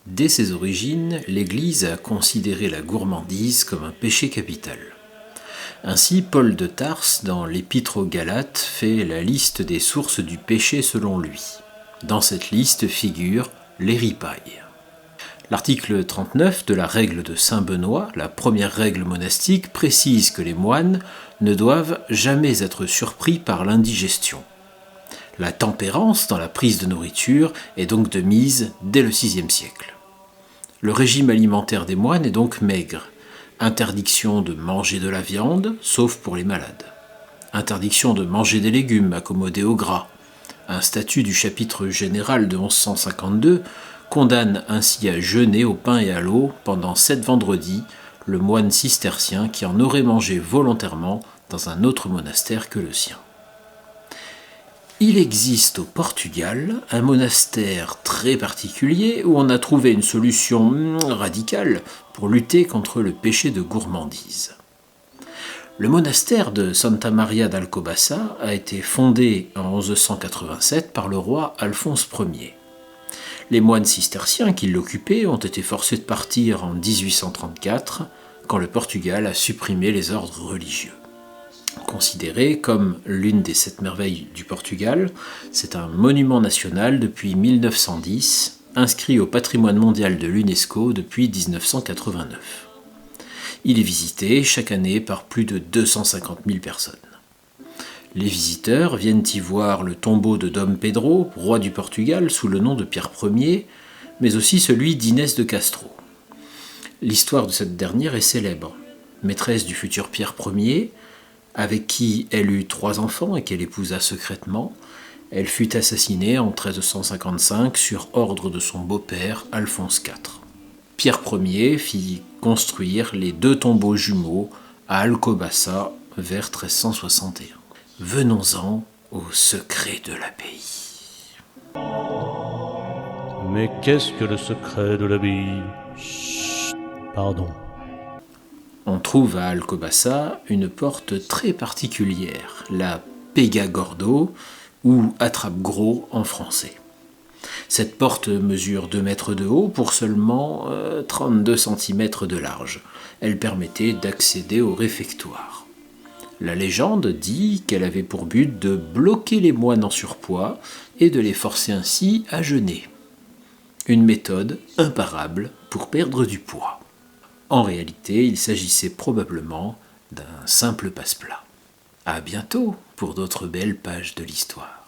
Dès ses origines, l'Église a considéré la gourmandise comme un péché capital. Ainsi, Paul de Tarse, dans l'Épître aux Galates, fait la liste des sources du péché selon lui. Dans cette liste figurent les ripailles. L'article 39 de la règle de Saint Benoît, la première règle monastique, précise que les moines ne doivent jamais être surpris par l'indigestion. La tempérance dans la prise de nourriture est donc de mise dès le VIe siècle. Le régime alimentaire des moines est donc maigre. Interdiction de manger de la viande, sauf pour les malades. Interdiction de manger des légumes accommodés au gras. Un statut du chapitre général de 1152 condamne ainsi à jeûner au pain et à l'eau pendant 7 vendredis le moine cistercien qui en aurait mangé volontairement dans un autre monastère que le sien. Il existe au Portugal un monastère très particulier où on a trouvé une solution radicale pour lutter contre le péché de gourmandise. Le monastère de Santa Maria d'Alcobaça a été fondé en 1187 par le roi Alphonse Ier. Les moines cisterciens qui l'occupaient ont été forcés de partir en 1834 quand le Portugal a supprimé les ordres religieux. Considéré comme l'une des 7 merveilles du Portugal, c'est un monument national depuis 1910, inscrit au patrimoine mondial de l'UNESCO depuis 1989. Il est visité chaque année par plus de 250 000 personnes. Les visiteurs viennent y voir le tombeau de Dom Pedro, roi du Portugal sous le nom de Pierre Ier, mais aussi celui d'Inès de Castro. L'histoire de cette dernière est célèbre. Maîtresse du futur Pierre Ier, avec qui elle eut 3 enfants et qu'elle épousa secrètement, elle fut assassinée en 1355 sur ordre de son beau-père Alphonse IV. Pierre Ier fit construire les 2 tombeaux jumeaux à Alcobaça vers 1361. Venons-en au secret de l'abbaye. Mais qu'est-ce que le secret de l'abbaye ? Chut, pardon. On trouve à Alcobaça une porte très particulière, la Pega Gordo, ou attrape-gros en français. Cette porte mesure 2 mètres de haut pour seulement 32 cm de large. Elle permettait d'accéder au réfectoire. La légende dit qu'elle avait pour but de bloquer les moines en surpoids et de les forcer ainsi à jeûner. Une méthode imparable pour perdre du poids. En réalité, il s'agissait probablement d'un simple passe-plat. À bientôt pour d'autres belles pages de l'histoire.